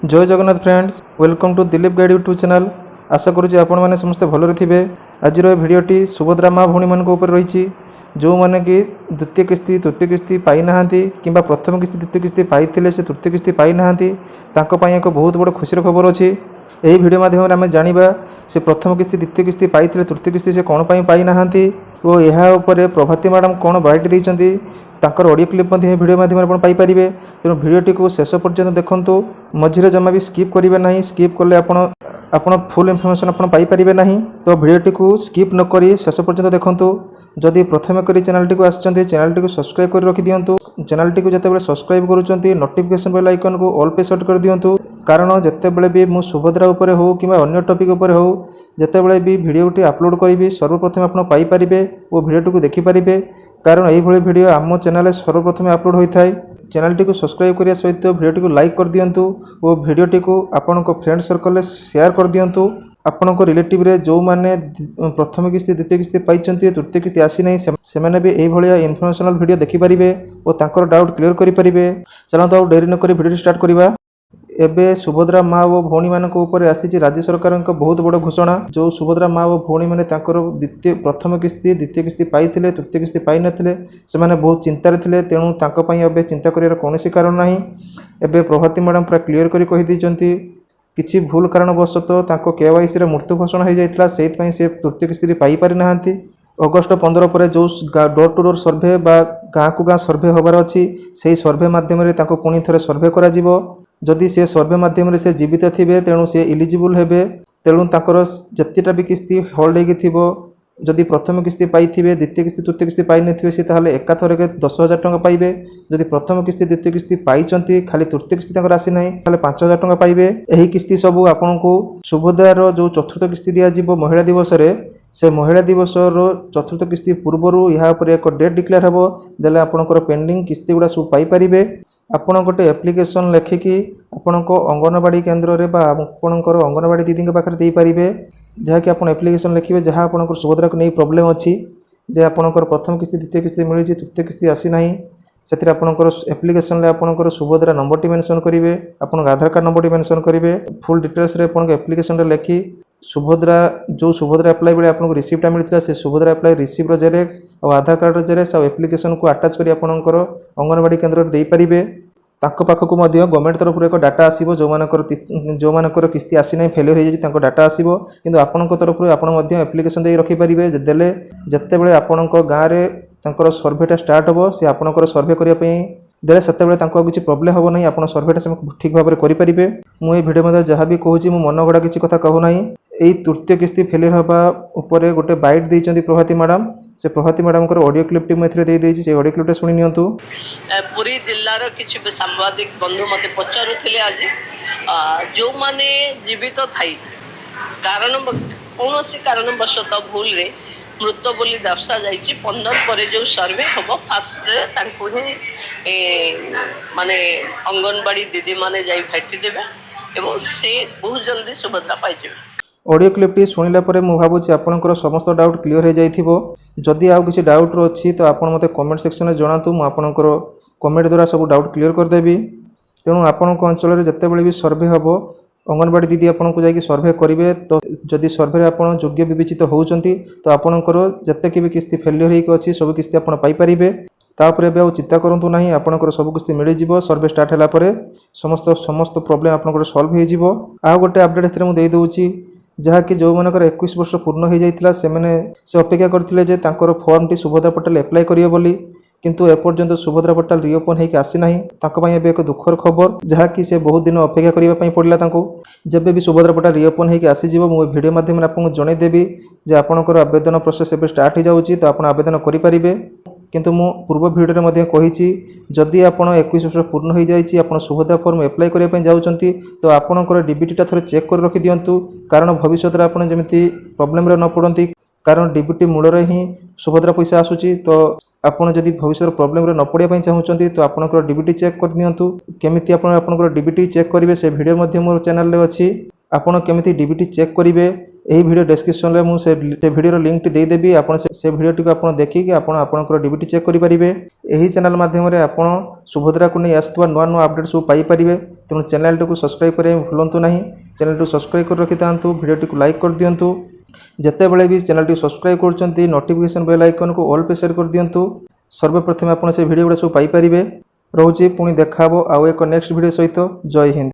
जय Jagannath friends, welcome to Dilip guide YouTube channel. आशा करुँच आपण मैंने समस्ते भलरे थे। आज भिडटी सुभद्रा माँ भौणी मान रही, जो मैंने कि द्वितीय किस्ती तृतीय किस्ती पाई ना कि प्रथम किस्ती द्वितीय किस्ती पाई से तृतीय किस्ती पाई ना एक बहुत बड़ खुशी खबर अच्छी। यही भिड मध्यम आम जाना से प्रथम किस्ती द्वितीय किस्ती पाई तृतीय किस्ती से कौन पाई ना और यह प्रभाती मैडम कौन बाइट देती ताकर ऑडियो क्लिप भिडियो माध्यम पाइपर। तेणु भिडियोटी को शेष पर्यंत देखूँ, मझे जमा भी स्किप करेंगे ना। स्किप कले आपण फुल इनफर्मेशन आप पाइपर ना। तो भिडियोटी को स्किप नक शेष पर्यंत देखूँ। जदि प्रथम करी चैनल टी आसछन्ते चैनल टी सब्सक्राइब कर रखि दियंतु। चैनल टी जितेबाला सब्सक्राइब करूछन्ते नोटिफिकेशन बेल आइकन को ऑल पे सेट कर दियंतु, कारण जितेबाला भी मु सुभद्रा उपरे हो कि अन्य टॉपिक उपरे हो जितेबाला भी भिडियोटी अपलोड करी सर्वप्रथम आप पाइपर और भिडियोटी को देखिपारे। कारण यही भिडियो आम चैनल सर्वप्रथम अपलोड होता है। चैनल टी सब्सक्राइब करने सहित भिडियोटी को लाइक कर दियंतु और भिडियोटी को आपण फ्रेंड सर्कल में शेयर कर दियंतु। आपण रिलेटिव रे जो माने प्रथम किस्ती द्वितीय किस्ती पाई तृतीय किस्ती आसी नहीं से माने भी यही भाया इनफॉर्मेशनल वीडियो देखिपारे और तांकर डाउट क्लियर करेंगे। चलते आउ डेरी नक भिडियो स्टार्ट करवा। एबे सुभद्रा माँ और भौणी मान आसी राज्य सरकार बहुत बड़ घोषणा। जो सुभद्रा माँ और भौणी मैंने द्वितीय प्रथम किस्ती द्वितीय किस्ती पाई तृतीय किस्ती पाई नथिले से माने बहुत चिंतार थे। तेणु तांको चिंता कर कौन कारण ना। एबे प्रभाती मैडम पूरा क्लीयर कर कही किसी भूल कारणवशतः केवाईसी मृत्यु घोषणा हो जाता से तृतीय किस्ती पाई पारि ना। अगस्ट 15 पर जो डोर टू डोर सर्भे गाँ को गाँ सर्भे होबार अच्छी से सर्भे मध्यम पुणी थे सर्भे करा जदि से सर्भे मध्यम से जीवित थे तेणु से इलिजिबल हेबे। तेणु ताकर जितेटा भी किस्ती होल्ड हो जदि प्रथम किस्ती पाई द्वितीय किस्ती तृतीय किस्ती पाई नथिबे से ताहले एकाथर के 10,000 टंका पाइबे। जदि प्रथम किस्ती द्वितीय किस्ती पाई खाली तृतीय किस्ती तांकर आसी नाही ताहले 5,000 टंका पाइबे। एही किस्ती सब आपनको सुभद्रार जो चतुर्थ किस्ती दिया जिवो महिला दिवस रे से महिला दिवस चतुर्थ किस्ती पूर्व यह एक डेट डिक्लेयर हेबो देले आपनकर पेंडिंग किस्ती गुडा सब पाई परिबे। आपण गोटे एप्लिकेशन लेखिकी आपणको अंगनवाड़ी केन्द्र रे बा आपणकर अंगनवाड़ी दीदी के पाखरे दे पारिबे। जहाँकि आप एप्लिकेशन लिखे जहाँ आपंकर सुभद्रा को नहीं प्रोब्लेम अच्छी जे आपंकर प्रथम किस्ती द्वितीय किस्ती मिली तृतीय किस्ती आसी ना से आपंकर एप्लिकेशन में आपंकर सुभद्रा नंबर टी मेंशन करेंगे, आप आधार कार्ड नंबर टी मेंशन करेंगे। फुल डिटेल्स रे आपन एप्लिकेशन लिखी सुभद्रा जो सुभद्रा अप्लाई बेले आपको रिसीप्टा मिलता से सुभद्रा अप्लाई रिसीप्टर जेरेक्स और आधार कार्ड जेरेक्स और एप्लिकेशन को अटैच कर आपंकर अंगनवाड़ी केन्द्र दे पारिबे। ताको पाखक गवर्नमेंट तरफ एक डाटा आसीबो जो मानकर किस्ती आसी ना फेलियर हो जाए डाटा आसीबो। किंतु आपनक तरफ आपण एप्लिकेशन दे रखि परिबे देले जत्ते आपणक गाँव में सर्भेटा स्टार्ट हो से आपणकर सर्भे करने देले सेतेबेले तांको किछि प्रॉब्लम हो नहीं। आपण सर्भेटा से ठीक भाव में करेंगे। मुझे भिडियो मध्य जहाँ भी कहूँ मो मन गड़ा किसी कथा कहू ना। यही तृतीय किस्ती फेलियर होगा उपर गोटे बाइट देइचंती प्रभाती मैडम। से प्रभाती मैडम ऑडियो क्लिप टी मुझे दे देइछि से ऑडियो क्लिप सुनी नियंतु। पुरी जिल्लार किछि सांबादिक बंधु मते पचारुथिले आज जो माने जीवित थाई कारण कौनसी कारणवशतः भूल रे मृत बोली दर्शा जाइछि 15 पर जो सर्वे हम फास्ट तांको ही माने अंगनवाड़ी दीदी माने जाई भेटी देबे एवं से बहुत जल्दी सुभद्रा पाइजे। ऑडियो क्लिप टी सुनिला परे मु भाबुछि आपनकर समस्त डाउट क्लियर हो जाइथिबो। जदि आउ किछि डाउट अछि तो आपण मते कमेंट सेक्शन में जणातु, मु आपनकर कमेंट द्वारा सब डाउट क्लियर कर देबी। तेणु आपनक अंचल रे जत्ते बेले भी सर्वे हबो अंगनवाड़ी दीदी आपको जाकि सर्भे करेंगे। तो जदि सर्भे आप योग्य विवेचित होती तो आपणकर जिते भी किस्ती फेलियर होगी अच्छी सब किस्ती आप पाइपर। तापर एवं चिंता करूँ ना, आपणकर सब किस्ती मिल जाव सर्भे स्टार्ट है समस्त प्रॉब्लम आपंकर सॉल्व हो। आ गोटे अपडेट मुझे दे दूची जहाँकि जो मानकर 21 वर्ष पूर्ण हो जाता से अपेक्षा करते form T Subhadra portal apply करियो बोली, किंतु एपर्यंत सुभद्रा पोर्टाल रिओपन होकर आसी ना। एक दुखर खबर जहाँकि से बहुत दिन अपेक्षा करने पड़ा। जब भी सुभद्रा पोर्टाल रिओपन होकर आसीज मुझे वीडियो माध्यम आपको जनईदेवी जे आपंकर आवेदन प्रोसेस एवं स्टार्ट हो जाऊँगी तो आप आवेदन करेंगे। किंतु मु पूर्व वीडियो में कही जदि आप 21 वर्ष पूर्ण हो जाए आप सुभद्रा फॉर्म एप्लाई करने जाऊँगी तो आपंकर डीबीटी थे चेक कर रखि दिंतु, कारण भविष्य में आप जमी प्रोब्लेम न पड़ती। कारण डीबीटी मूल ही सुभद्रा पैसा आसूची तो आपन जदि भविष्य प्रोब्लेम न पड़ाई चाहूँगी तो आपंकर डीबीटी चेक कर दिंतु। केमिति आपंकर डीबीटी चेक करेंगे से वीडियो मोर चैनल अच्छी। आपड़ केमिति डीबीटी चेक करेंगे ଏହି ଭିଡ଼ିଓ ଡେସ୍କ୍ରିପ୍ସନରେ ମୁଁ ସେ ଭିଡ଼ିଓର ଲିଙ୍କଟି ଦେଇଦେବି। ଆପଣ ସେ ଭିଡ଼ିଓଟିକୁ ଆପଣ ଦେଖିକି ଆପଣ ଆପଣଙ୍କର ଡିବିଟି ଚେକ୍ କରିପାରିବେ। ଏହି ଚ୍ୟାନେଲ ମାଧ୍ୟମରେ ଆପଣ ସୁଭଦ୍ରାକୁ ନେଇ ଆସୁଥିବା ନୂଆ ନୂଆ ଅପଡେଟ୍ ସବୁ ପାଇପାରିବେ। ତେଣୁ ଚ୍ୟାନେଲଟିକୁ ସବସ୍କ୍ରାଇବ୍ କରିବା ପାଇଁ ଭୁଲନ୍ତୁ ନାହିଁ। ଚ୍ୟାନେଲଟିକୁ ସବସ୍କ୍ରାଇବ୍ କରି ରଖିଥାନ୍ତୁ, ଭିଡ଼ିଓଟିକୁ ଲାଇକ୍ କରିଦିଅନ୍ତୁ। ଯେତେବେଳେ ବି ଚ୍ୟାନେଲଟିକୁ ସବସ୍କ୍ରାଇବ୍ କରୁଛନ୍ତି ନୋଟିଫିକେସନ୍ ବେଲ୍ ଆଇକନ୍କୁ ଅଲ୍ पे ସେଟ୍ କରିଦିଅନ୍ତୁ। ସର୍ବପ୍ରଥମେ ଆପଣ ସେ ଭିଡ଼ିଓ ଗୁଡ଼ା ସବୁ ପାଇପାରିବେ। ରହୁଛି, ପୁଣି ଦେଖା ହେବ ଆଉ ଏକ ନେକ୍ସଟ ଭିଡ଼ିଓ ସହିତ। ଜୟ ହିନ୍ଦ।